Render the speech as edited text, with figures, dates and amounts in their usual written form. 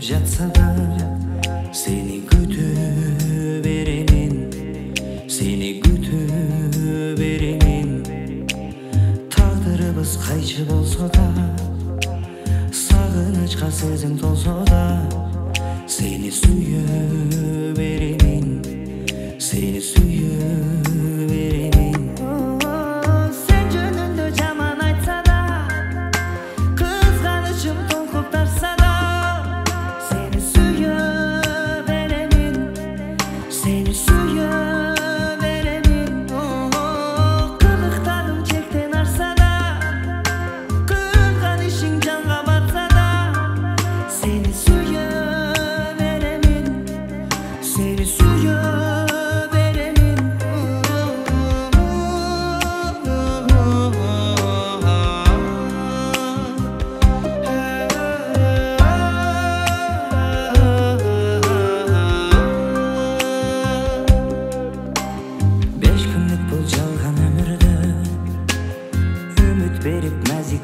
жатса да, сени күтө беремин, сени күтө беремин. Тагдырыбыз кайчы болсо да, сагынычка сезим толсо да, сени сүйө беремин, сени сүйө беремин. Сен жөнүндө жаман айтса да, кызганычым толкуп тарса да, сени сүйө беремин, сени сүйө беремин. Кылыктарым чектен арса да, кылган ишиң жанга батса да, сени сүйө беремин, сени сүйө беремин. Беш күндүк бул жалган өмүрдө үмүт берип нәзик